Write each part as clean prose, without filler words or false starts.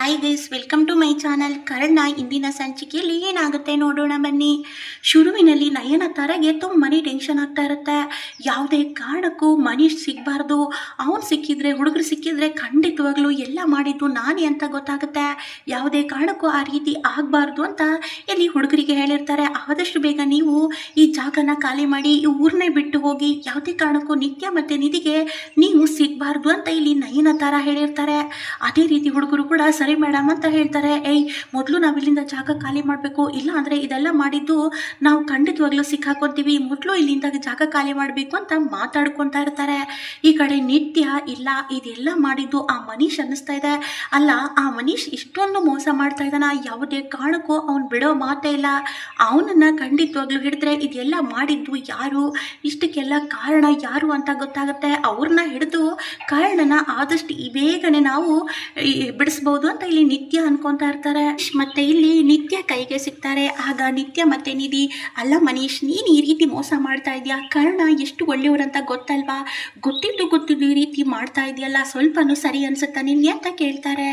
Hi guys, welcome to my channel. Karna ಇಂದಿನ ಸಂಚಿಕೆಯಲ್ಲಿ ಏನಾಗುತ್ತೆ ನೋಡೋಣ ಬನ್ನಿ. ಶುರುವಿನಲ್ಲಿ ನಯನತಾರಗೆ ತುಂಬಾ ಟೆನ್ಷನ್ ಆಗ್ತಾ ಇರುತ್ತೆ. ಯಾವುದೇ ಕಾರಣಕ್ಕೂ ಮನೀಶ್ ಸಿಗಬಾರ್ದು, ಅವನು ಸಿಕ್ಕಿದ್ರೆ, ಹುಡುಗರು ಸಿಕ್ಕಿದ್ರೆ ಖಂಡಿತವಾಗ್ಲೂ ಎಲ್ಲ ಮಾಡಿದ್ದು ನಾನೇ ಅಂತ ಗೊತ್ತಾಗುತ್ತೆ. ಯಾವುದೇ ಕಾರಣಕ್ಕೂ ಆ ರೀತಿ ಆಗಬಾರ್ದು ಅಂತ ಇಲ್ಲಿ ಹುಡುಗರಿಗೆ ಹೇಳಿರ್ತಾರೆ. ಆದಷ್ಟು ಬೇಗ ನೀವು ಈ ಜಾಗನ ಖಾಲಿ ಮಾಡಿ ಈ ಊರನ್ನೇ ಬಿಟ್ಟು ಹೋಗಿ, ಯಾವುದೇ ಕಾರಣಕ್ಕೂ ನಿತ್ಯ ಮತ್ತು ನಿಧಿಗೆ ನೀವು ಸಿಗಬಾರ್ದು ಅಂತ ಇಲ್ಲಿ ನಯನತಾರ ಹೇಳಿರ್ತಾರೆ. ಅದೇ ರೀತಿ ಹುಡುಗರು ಕೂಡ ಸರಿ ಮೇಡಮ್ ಅಂತ ಹೇಳ್ತಾರೆ. ಮೊದಲು ನಾವು ಇಲ್ಲಿಂದ ಜಾಗ ಖಾಲಿ ಮಾಡಬೇಕು, ಇಲ್ಲ ಅಂದರೆ ಇದೆಲ್ಲ ಮಾಡಿದ್ದು ನಾವು ಖಂಡಿತವಾಗ್ಲೂ ಸಿಕ್ಕಾಕೊತೀವಿ, ಮೊದಲು ಇಲ್ಲಿಂದ ಜಾಗ ಖಾಲಿ ಮಾಡಬೇಕು ಅಂತ ಮಾತಾಡ್ಕೊತಾ ಇರ್ತಾರೆ. ಈ ಕಡೆ ನಿತ್ಯ ಇಲ್ಲ, ಇದೆಲ್ಲ ಮಾಡಿದ್ದು ಆ ಮನೀಶ್ ಅನ್ನಿಸ್ತಾ ಇದೆ. ಅಲ್ಲ, ಆ ಮನೀಶ್ ಇಷ್ಟೊಂದು ಮೋಸ ಮಾಡ್ತಾ ಇದ್ದಾನ, ಯಾವುದೇ ಕಾರಣಕ್ಕೂ ಅವ್ನು ಬಿಡೋ ಮಾತೇ ಇಲ್ಲ. ಅವನನ್ನು ಖಂಡಿತವಾಗ್ಲೂ ಹಿಡಿದ್ರೆ ಇದೆಲ್ಲ ಮಾಡಿದ್ದು ಯಾರು, ಇಷ್ಟಕ್ಕೆಲ್ಲ ಕಾರಣ ಯಾರು ಅಂತ ಗೊತ್ತಾಗುತ್ತೆ. ಅವ್ರನ್ನ ಹಿಡಿದು ಕಾರಣನ ಆದಷ್ಟು ಬೇಗನೆ ನಾವು ಬಿಡಿಸ್ಬೋದು ಅಂತ ಇಲ್ಲಿ ನಿತ್ಯ ಅನ್ಕೊಂತಾ ಇರ್ತಾರೆ. ಮತ್ತೆ ಇಲ್ಲಿ ನಿತ್ಯ ಕೈಗೆ ಸಿಗ್ತಾರೆ. ಆಗ ನಿತ್ಯ ಮತ್ತೆ ನಿಧಿ, ಅಲ್ಲ ಮನೀಶ್, ನೀನು ಈ ರೀತಿ ಮೋಸ ಮಾಡ್ತಾ ಇದೆಯಾ, ಕರ್ಣ ಎಷ್ಟು ಒಳ್ಳೆಯವರಂತ ಗೊತ್ತಲ್ವಾ, ಗೊತ್ತಿದ್ದು ಈ ರೀತಿ ಮಾಡ್ತಾ ಇದೆಯಲ್ಲ, ಸ್ವಲ್ಪನೂ ಸರಿ ಅನ್ಸುತ್ತಾ ನಿನ್ಗೆ ಅಂತ ಕೇಳ್ತಾರೆ.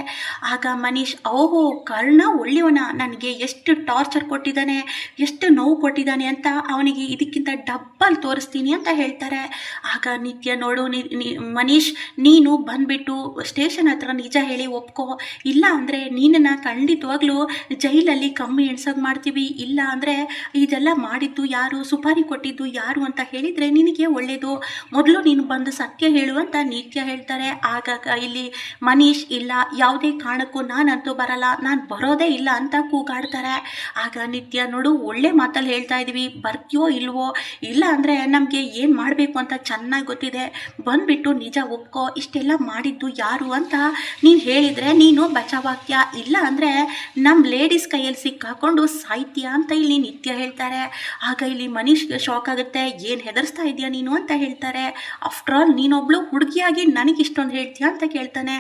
ಆಗ ಮನೀಶ್, ಓಹೋ ಕರ್ಣ ಒಳ್ಳೆಯವನ, ನನಗೆ ಎಷ್ಟು ಟಾರ್ಚರ್ ಕೊಟ್ಟಿದ್ದಾನೆ, ಎಷ್ಟು ನೋವು ಕೊಟ್ಟಿದ್ದಾನೆ ಅಂತ ಅವನಿಗೆ ಇದಕ್ಕಿಂತ ಡಬ್ಬಲ್ ತೋರಿಸ್ತೀನಿ ಅಂತ ಹೇಳ್ತಾರೆ. ಆಗ ನಿತ್ಯ, ನೋಡು ಮನೀಶ್, ನೀನು ಬಂದ್ಬಿಟ್ಟು ಸ್ಟೇಷನ್ ಹತ್ರ ನಿಜ ಹೇಳಿ ಒಪ್ಕೋ, ಇಲ್ಲ ಅಂದರೆ ನೀನನ್ನು ಖಂಡಿತವಾಗ್ಲೂ ಜೈಲಲ್ಲಿ ಕಮ್ಮಿ ಎಣ್ಸೋಕೆ ಮಾಡ್ತೀವಿ, ಇಲ್ಲ ಅಂದರೆ ಇದೆಲ್ಲ ಮಾಡಿದ್ದು ಯಾರು, ಸುಪಾರಿ ಕೊಟ್ಟಿದ್ದು ಯಾರು ಅಂತ ಹೇಳಿದರೆ ನಿನಗೆ ಒಳ್ಳೆಯದು, ಮೊದಲು ನೀನು ಬಂದು ಸತ್ಯ ಹೇಳು ಅಂತ ನಿತ್ಯ ಹೇಳ್ತಾರೆ. ಆಗ ಇಲ್ಲಿ ಮನೀಶ್, ಇಲ್ಲ ಯಾವುದೇ ಕಾರಣಕ್ಕೂ ನಾನಂತೂ ಬರಲ್ಲ, ನಾನು ಬರೋದೇ ಇಲ್ಲ ಅಂತ ಕೂಗಾಡ್ತಾರೆ. ಆಗ ನಿತ್ಯ, ನೋಡು ಒಳ್ಳೆ ಮಾತಲ್ಲಿ ಹೇಳ್ತಾ ಇದ್ದೀವಿ, ಬರ್ತೀಯೋ ಇಲ್ವೋ, ಇಲ್ಲ ಅಂದರೆ ನಮಗೆ ಏನು ಮಾಡಬೇಕು ಅಂತ ಚೆನ್ನಾಗಿ ಗೊತ್ತಿದೆ, ಬಂದುಬಿಟ್ಟು ನಿಜ ಒಪ್ಕೋ, ಇಷ್ಟೆಲ್ಲ ಮಾಡಿದ್ದು ಯಾರು ಅಂತ ನೀನು ಹೇಳಿದರೆ ನೀನು ಬಚಾವಾಗ್ತೀಯ, ಇಲ್ಲ ಅಂದರೆ ನಮ್ಮ ಲೇಡೀಸ್ ಕೈಯಲ್ಲಿ ಸಿಕ್ಕಾಕೊಂಡು ಸಾಯ್ತೀಯ ಅಂತ ಇಲ್ಲಿ ನಿತ್ಯ ಹೇಳ್ತಾರೆ. ಆಗ ಇಲ್ಲಿ ಮನೀಶ್ಗೆ ಶಾಕ್ ಆಗುತ್ತೆ. ಏನು ಹೆದರ್ಸ್ತಾ ಇದೆಯಾ ನೀನು ಅಂತ ಹೇಳ್ತಾರೆ. ಆಫ್ಟರ್ ಆಲ್ ನೀನೊಬ್ಳು ಹುಡುಗಿಯಾಗಿ ನನಗೆ ಇಷ್ಟೊಂದು ಹೇಳ್ತೀಯ ಅಂತ ಕೇಳ್ತಾನೆ.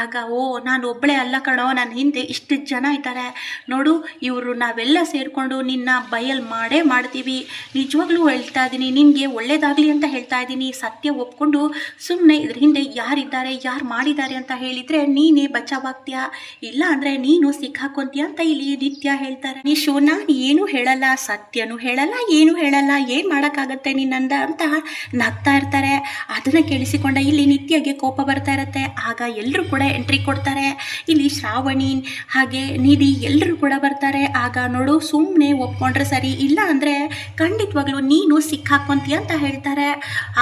ಆಗ, ಓ ನಾನು ಒಬ್ಬಳೇ ಅಲ್ಲ ಕಣೋ, ನನ್ನ ಹಿಂದೆ ಇಷ್ಟು ಜನ ಇದ್ದಾರೆ ನೋಡು, ಇವರು ನಾವೆಲ್ಲ ಸೇರಿಕೊಂಡು ನಿನ್ನ ಬಯಲ್ ಮಾಡೇ ಮಾಡ್ತೀವಿ, ನಿಜವಾಗ್ಲೂ ಹೇಳ್ತಾ ಇದ್ದೀನಿ, ನಿನಗೆ ಒಳ್ಳೇದಾಗಲಿ ಅಂತ ಹೇಳ್ತಾ ಇದ್ದೀನಿ, ಸತ್ಯ ಒಪ್ಕೊಂಡು ಸುಮ್ಮನೆ ಇದ್ರ ಹಿಂದೆ ಯಾರಿದ್ದಾರೆ, ಯಾರು ಮಾಡಿದ್ದಾರೆ ಅಂತ ಹೇಳಿದರೆ ನೀನೇ ಬಚಾವಾಗ್ತೀಯ, ಇಲ್ಲ ಅಂದರೆ ನೀನು ಸಿಕ್ಕಾಕೊಂತೀಯ ಅಂತ ಇಲ್ಲಿ ನಿತ್ಯ ಹೇಳ್ತಾರೆ. ನೀಶು, ನಾನು ಏನು ಹೇಳಲ್ಲ, ಸತ್ಯನೂ ಹೇಳಲ್ಲ, ಏನು ಹೇಳಲ್ಲ, ಏನು ಮಾಡೋಕ್ಕಾಗತ್ತೆ ನಿನ್ನಂದ ಅಂತ ನಗ್ತಾ ಇರ್ತಾರೆ. ಅದನ್ನು ಕೇಳಿಸಿಕೊಂಡ ಇಲ್ಲಿ ನಿತ್ಯಗೆ ಕೋಪ ಬರ್ತಾ ಇರುತ್ತೆ. ಆಗ ಎಲ್ಲರೂ ಕೂಡ ಎಂಟ್ರಿ ಕೊಡ್ತಾರೆ. ಇಲ್ಲಿ ಶ್ರಾವಣಿ ಹಾಗೆ ನಿಧಿ ಎಲ್ಲರೂ ಕೂಡ ಬರ್ತಾರೆ. ಆಗ ನೋಡು, ಸುಮ್ಮನೆ ಒಪ್ಕೊಂಡ್ರೆ ಸರಿ, ಇಲ್ಲ ಅಂದರೆ ಖಂಡಿತವಾಗ್ಲೂ ನೀನು ಸಿಕ್ಕಾಕೊಂತೀಯ ಅಂತ ಹೇಳ್ತಾರೆ.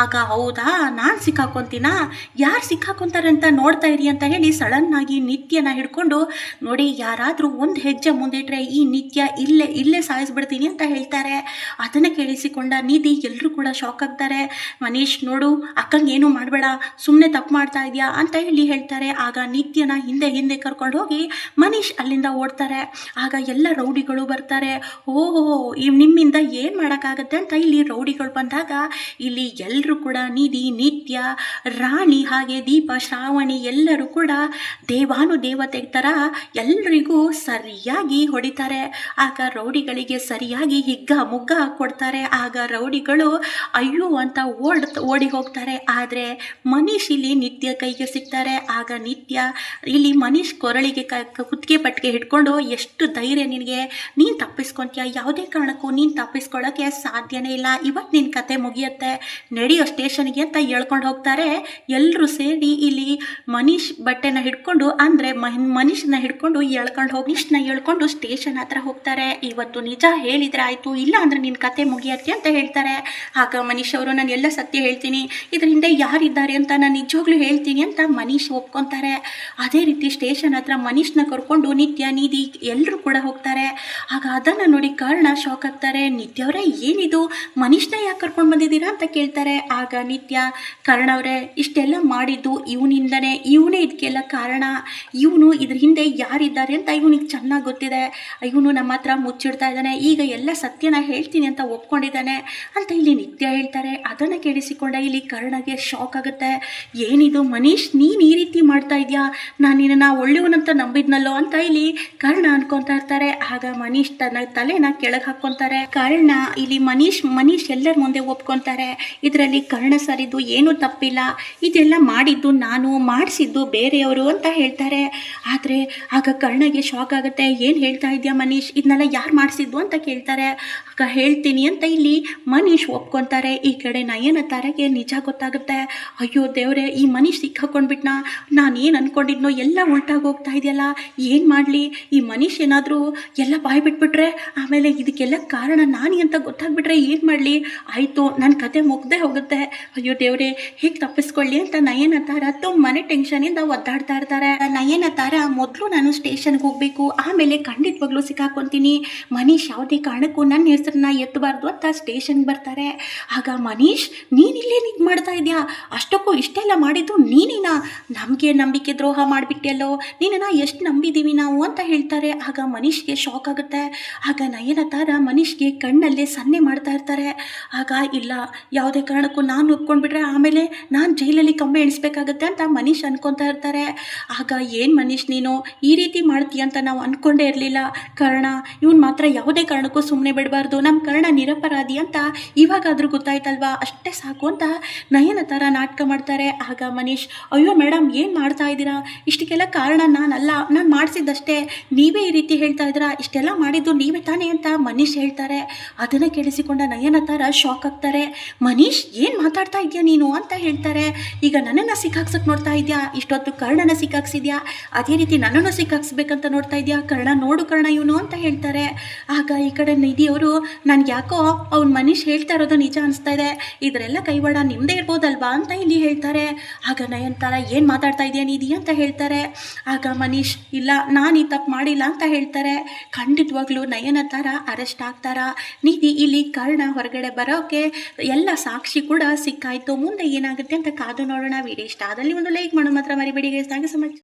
ಆಗ, ಹೌದಾ ನಾನು ಸಿಕ್ಕಾಕೊಂತೀನಾ, ಯಾರು ಸಿಕ್ಕಾಕೊಂತಾರೆ ಅಂತ ನೋಡ್ತಾ ಇರಿ ಅಂತ ಹೇಳಿ ಸಡನ್ನಾಗಿ ನಿತ್ಯನ ಹಿಡ್ಕೊಂಡು, ನೋಡಿ ಯಾರಾದರೂ ಒಂದು ಹೆಜ್ಜೆ ಮುಂದಿಟ್ರೆ ಈ ನಿತ್ಯ ಇಲ್ಲೇ ಸಾಯಿಸ್ಬಿಡ್ತೀನಿ ಅಂತ ಹೇಳ್ತಾರೆ. ಅದನ್ನು ಕೇಳಿಸಿಕೊಂಡ ನಿಧಿ ಎಲ್ಲರೂ ಕೂಡ ಶಾಕ್ ಆಗ್ತಾರೆ. ಮನೀಶ್, ನೋಡು ಅಕ್ಕಂಗೆ ಏನೂ ಮಾಡಬೇಡ, ಸುಮ್ಮನೆ ತಪ್ಪು ಮಾಡ್ತಾ ಇದೆಯಾ ಅಂತ ಹೇಳಿ ಹೇಳ್ತಾರೆ. ಆಗ ನಿತ್ಯನ ಹಿಂದೆ ಕರ್ಕೊಂಡು ಹೋಗಿ ಮನೀಶ್ ಅಲ್ಲಿಂದ ಓಡ್ತಾರೆ. ಆಗ ಎಲ್ಲ ರೌಡಿಗಳು ಬರ್ತಾರೆ. ಓಹೋ, ನಿಮ್ಮಿಂದ ಏನು ಮಾಡೋಕ್ಕಾಗತ್ತೆ ಅಂತ ಇಲ್ಲಿ ರೌಡಿಗಳು ಬಂದಾಗ ಇಲ್ಲಿ ಎಲ್ಲರೂ ಕೂಡ ನಿಧಿ, ನಿತ್ಯ, ರಾಣಿ ಹಾಗೆ ದೀಪ, ಶ್ರಾವಣಿ ಎಲ್ಲರೂ ಕೂಡ ದೇವಾನುದೇವತೆ ಥರ ಎಲ್ಲರಿಗೂ ಸರಿಯಾಗಿ ಹೊಡಿತಾರೆ. ಆಗ ರೌಡಿಗಳಿಗೆ ಸರಿಯಾಗಿ ಹಿಗ್ಗ ಮುಗ್ಗ ಕೊಡ್ತಾರೆ. ಆಗ ರೌಡಿಗಳು ಅಯ್ಯೋ ಅಂತ ಓಡಿ ಹೋಗ್ತಾರೆ. ಆದರೆ ಮನೀಶ್ ಇಲ್ಲಿ ನಿತ್ಯ ಕೈಗೆ ಸಿಗ್ತಾರೆ. ಆಗ ನಿತ್ಯ ಇಲ್ಲಿ ಮನೀಶ್ ಕೊರಳಿಗೆ ಕುತ್ತಿಗೆ ಪಟ್ಟಿಗೆ ಹಿಡ್ಕೊಂಡು, ಎಷ್ಟು ಧೈರ್ಯ ನಿನಗೆ, ನೀನು ತಪ್ಪಿಸ್ಕೊತೀಯ, ಯಾವುದೇ ಕಾರಣಕ್ಕೂ ನೀನು ತಪ್ಪಿಸ್ಕೊಳ್ಳೋಕ್ಕೆ ಸಾಧ್ಯನೇ ಇಲ್ಲ, ಇವತ್ತು ನಿನ್ನ ಕತೆ ಮುಗಿಯುತ್ತೆ, ನಡೆಯೋ ಸ್ಟೇಷನ್ಗೆ ಅಂತ ಹೇಳ್ಕೊಂಡು ಹೋಗ್ತಾರೆ. ಎಲ್ಲರೂ ಸೇರಿ ಇಲ್ಲಿ ಮನೀಶ್ ಬಟ್ಟೆನ ಹಿಡ್ಕೊಂಡು, ಅಂದರೆ ಮನೀಶ್ನ ಹಿಡ್ಕೊಂಡು ಹೇಳ್ಕೊಂಡು ಸ್ಟೇಷನ್ ಹತ್ರ ಹೋಗ್ತಾರೆ. ಇವತ್ತು ನಿಜ ಹೇಳಿದರೆ ಆಯಿತು, ಇಲ್ಲ ಅಂದರೆ ನಿನ್ನ ಕತೆ ಮುಗಿಯತ್ತೆ ಅಂತ ಹೇಳ್ತಾರೆ. ಆಗ ಮನೀಶ್ ಅವರು, ನಾನು ಎಲ್ಲ ಸತ್ಯ ಹೇಳ್ತೀನಿ, ಇದ್ರ ಹಿಂದೆ ಯಾರಿದ್ದಾರೆ ಅಂತ ನಾನು ನಿಜವಾಗ್ಲೂ ಹೇಳ್ತೀನಿ ಅಂತ ಮನೀಶ್ ಒಪ್ಕೊತಾರೆ. ಅದೇ ರೀತಿ ಸ್ಟೇಷನ್ ಹತ್ರ ಮನೀಶ್ನ ಕರ್ಕೊಂಡು ನಿತ್ಯ, ನಿಧಿ ಎಲ್ಲರೂ ಕೂಡ ಹೋಗ್ತಾರೆ. ಆಗ ಅದನ್ನು ನೋಡಿ ಕರ್ಣ ಶಾಕ್ ಆಗ್ತಾರೆ. ನಿತ್ಯ ಅವರೇ, ಏನಿದು, ಮನೀಶ್ನ ಯಾಕೆ ಕರ್ಕೊಂಡು ಬಂದಿದ್ದೀರಾ ಅಂತ ಕೇಳ್ತಾರೆ. ಆಗ ನಿತ್ಯ, ಕರ್ಣ ಅವರೇ, ಇಷ್ಟೆಲ್ಲ ಮಾಡಿದ್ದು ಇವನಿಂದನೇ, ಇವನೇ ಇದಕ್ಕೆಲ್ಲ ಕಾರಣ, ಇವನು ಇದ್ರ ಹಿಂದೆ ಯಾರಿದ್ದಾರೆ ಅಂತ ಇವನಿಗೆ ಚೆನ್ನಾಗಿ ಗೊತ್ತಿದೆ, ಇವನು ನಮ್ಮ ಹತ್ರ ಮುಚ್ಚಿಡ್ತಾ ಇದ್ದಾನೆ, ಈಗ ಎಲ್ಲ ಸತ್ಯನ ಹೇಳ್ತೀನಿ ಅಂತ ಒಪ್ಕೊಂಡಿದ್ದಾನೆ ಅಂತ ಇಲ್ಲಿ ನಿತ್ಯ ಹೇಳ್ತಾರೆ. ಅದನ್ನು ಕೇಳಿಸಿಕೊಂಡ ಇಲ್ಲಿ ಕರ್ಣಗೆ ಶಾಕ್ ಆಗುತ್ತೆ. ಏನಿದು ಮನೀಶ್, ನೀನು ಈ ರೀತಿ ಮಾಡ್ತಾ ಇದೆಯಾ, ನಾನು ನಿನ್ನ ಒಳ್ಳೆಯವನಂತ ನಂಬಿದ್ನಲ್ಲೋ ಅಂತ ಇಲ್ಲಿ ಕರ್ಣ ಅನ್ಕೊತಾ ಇರ್ತಾರೆ. ಆಗ ಮನೀಶ್ ತನ್ನ ತಲೆನ ಕೆಳಗೆ ಹಾಕ್ಕೊಂತಾರೆ. ಕರ್ಣ ಇಲ್ಲಿ ಮನೀಶ್ ಎಲ್ಲರ ಮುಂದೆ ಒಪ್ಕೊತಾರೆ. ಇದರಲ್ಲಿ ಕರ್ಣ ಸರಿದು ಏನೂ ತಪ್ಪಿಲ್ಲ, ಇದೆಲ್ಲ ಮಾಡಿದ್ದು ನಾನು, ಮಾಡಿಸಿದ್ದು ಬೇರೆಯವರು ಅಂತ ಹೇಳ್ತಾರೆ. ಆದರೆ ಆಗ ಕರ್ಣಗೆ ಶಾಕ್ ಆಗುತ್ತೆ. ಏನು ಹೇಳ್ತಾ ಇದೆಯಾ ಮನೀಶ್, ಇದನ್ನೆಲ್ಲ ಯಾರು ಮಾಡಿಸಿದ್ದು ಅಂತ ಕೇಳ್ತಾರೆ. ಆಗ ಹೇಳ್ತೀನಿ ಅಂತ ಇಲ್ಲಿ ಮನೀಶ್ ಒಪ್ಕೊತಾರೆ. ಈ ಕಡೆ ನಯನತಾರಗೆ ನಿಜ ಗೊತ್ತಾಗುತ್ತೆ. ಅಯ್ಯೋ ದೇವ್ರೆ, ಈ ಮನೀಶ್ ಸಿಕ್ಕಾಕೊಂಡ್ಬಿಟ್ನ, ನಾನು ಏನು ಅಂದ್ಕೊಂಡಿದ್ನೋ ಎಲ್ಲ ಉಲ್ಟಾಗಿ ಹೋಗ್ತಾ ಇದೆಯಲ್ಲ, ಏನು ಮಾಡಲಿ, ಈ ಮನೀಶ್ ಏನಾದರೂ ಎಲ್ಲ ಬಾಯ್ ಬಿಟ್ಬಿಟ್ರೆ, ಆಮೇಲೆ ಇದಕ್ಕೆಲ್ಲ ಕಾರಣ ನಾನು ಅಂತ ಗೊತ್ತಾಗ್ಬಿಟ್ರೆ ಏನು ಮಾಡಲಿ, ಆಯಿತು ನನ್ನ ಕತೆ ಮುಗ್ದೇ ಹೋಗುತ್ತೆ. ಅಯ್ಯೋ ದೇವ್ರೆ, ಹೇಗೆ ತಪ್ಪಿಸ್ಕೊಳ್ಳಿ ಅಂತ ನಯನತಾರ ತುಂಬಾ ಟೆನ್ಷನಿಂದ ಒದ್ದಾಡ್ತಾ ಇರ್ತಾರೆ. ನಯನತಾರ ಮೊದಲು ನಾನು ಸ್ಟೇಷನ್ಗೆ ಹೋಗಬೇಕು, ಆಮೇಲೆ ಖಂಡಿತವಾಗ್ಲೂ ಸಿಕ್ಕಾಕೊತೀನಿ, ಮನೀಶ್ ಯಾವುದೇ ಕಾರಣಕ್ಕೂ ನನ್ನ ಹೆಸರನ್ನ ಎತ್ತಬಾರ್ದು ಅಂತ ಸ್ಟೇಷನ್ಗೆ ಬರ್ತಾರೆ. ಆಗ ಮನೀಶ್, ನೀನಿಲ್ಲೇ ಇದು ಮಾಡ್ತಾ ಇದೆಯಾ, ಅಷ್ಟಕ್ಕೂ ಇಷ್ಟೆಲ್ಲ ಮಾಡಿದ್ದು ನೀನೇನಾ, ನಮಗೆ ನಂಬಿಕೆ ದ್ರೋಹ ಮಾಡಿಬಿಟ್ಟೆಲ್ಲೋ, ನೀನನ್ನ ಎಷ್ಟು ನಂಬಿದ್ದೀವಿ ನಾವು ಅಂತ ಹೇಳ್ತಾರೆ. ಆಗ ಮನೀಶ್ಗೆ ಶಾಕ್ ಆಗುತ್ತೆ. ಆಗ ನಯನತಾರ ಮನೀಶ್ಗೆ ಕಣ್ಣಲ್ಲೇ ಸನ್ನೆ ಮಾಡ್ತಾ ಇರ್ತಾರೆ. ಆಗ ಇಲ್ಲ, ಯಾವುದೇ ಕಾರಣಕ್ಕೂ ನಾನು ಒಪ್ಕೊಂಡ್ಬಿಟ್ರೆ ಆಮೇಲೆ ನಾನು ಜೈಲಲ್ಲಿ ಕಂಬೆ ಎಣಿಸ್ಬೇಕಾಗತ್ತೆ ಅಂತ ಮನೀಶ್ ಅನ್ಕೊತಾ ಇರ್ತಾರೆ. ಆಗ ಏನು ಮನೀಶ್ ನೀನು ಈ ರೀತಿ ಮಾಡ್ತೀಯ ಅಂತ ನಾವು ಅಂದ್ಕೊಂಡೇ ಇರಲಿಲ್ಲ. ಕರ್ಣ ಇವನು ಮಾತ್ರ ಯಾವುದೇ ಕಾರಣಕ್ಕೂ ಸುಮ್ಮನೆ ಬಿಡಬಾರ್ದು, ನಮ್ಮ ಕರ್ಣ ನಿರಪರಾಧಿ ಅಂತ ಇವಾಗಾದರೂ ಗೊತ್ತಾಯ್ತಲ್ವಾ, ಅಷ್ಟೇ ಸಾಕು ಅಂತ ನಯನತಾರ ನಾಟಕ ಮಾಡ್ತಾರೆ. ಆಗ ಮನೀಶ್, ಅಯ್ಯೋ ಮೇಡಮ್ ಏನು ಮಾಡ್ತಾ ಇದ್ದೀರಾ, ಇಷ್ಟಕ್ಕೆಲ್ಲ ಕಾರಣ ನಾನಲ್ಲ, ನಾನು ಮಾಡಿಸಿದ್ದಷ್ಟೇ, ನೀವೇ ಈ ರೀತಿ ಹೇಳ್ತಾ ಇದ್ದೀರಾ, ಇಷ್ಟೆಲ್ಲ ಮಾಡಿದ್ದು ನೀವೇ ತಾನೇ ಅಂತ ಮನೀಶ್ ಹೇಳ್ತಾರೆ. ಅದನ್ನು ಕೇಳಿಸಿಕೊಂಡ ನಯನತಾರ ಶಾಕ್ ಆಗ್ತಾರೆ. ಮನೀಶ್, ಏನು ಮಾತಾಡ್ತಾ ಇದೆಯಾ ನೀನು ಅಂತ ಹೇಳ್ತಾರೆ. ಈಗ ನನ್ನನ್ನು ಸಿಕ್ಕಾಕ್ಸಕ್ಕೆ ನೋಡ್ತಾ ಇದೆಯಾ, ಇಷ್ಟೊತ್ತು ಕರ್ಣನ ಸಿಕ್ಕಾಕ್ಸಿದ್ಯಾ, ಅದೇ ರೀತಿ ನನ್ನನ್ನು ಸಿಕ್ಕಾಕ್ಸ್ಬೇಕಂತ ನೋಡ್ತಾ ಇದೆಯಾ, ಕರ್ಣ ನೋಡು ಕರ್ಣ ಇವನು ಅಂತ ಹೇಳ್ತಾರೆ. ಆಗ ಈ ಕಡೆ ನಿಧಿಯವರು, ನನಗೆ ಯಾಕೋ ಅವ್ನು ಮನೀಶ್ ಹೇಳ್ತಾ ಇರೋದು ನಿಜ ಅನಿಸ್ತಾ ಇದೆ, ಇದರೆಲ್ಲ ಕೈವಾಡ ನಿಮ್ಮದೇ ಇರ್ಬೋದಲ್ವಾ ಅಂತ ಇಲ್ಲಿ ಹೇಳ್ತಾರೆ. ಆಗ ನಯನತಾರ, ಏನು ಮಾತಾಡ್ತಾ ಇದೆಯಾ ನಿಧಿ ಅಂತ ಹೇಳ್ತಾರೆ. ಆಗ ಮನೀಶ್, ಇಲ್ಲ ನಾನು ಈ ತಪ್ಪು ಮಾಡಿಲ್ಲ ಅಂತ ಹೇಳ್ತಾರೆ. ಖಂಡಿತವಾಗ್ಲೂ ನಯನತಾರ ಅರೆಸ್ಟ್ ಆಗ್ತಾರ. ನಿಧಿ ಇಲ್ಲಿ ಕರ್ಣ ಹೊರಗಡೆ ಬರೋಕೆ ಎಲ್ಲ ಸಾಕ್ಷಿ ಕೂಡ ಸಿಕ್ಕಾಯ್ತು. ಮುಂದೆ ಏನಾಗುತ್ತೆ ಅಂತ ಕಾದು ನೋಡೋಣ. ವಿಡಿಯೋ ಇಷ್ಟ ಆದಲ್ಲಿ ಒಂದು ಲೈಕ್ ಮಾಡೋದು ಮಾತ್ರ ಮರಿಬೇಡಿ guys. Thank you so much.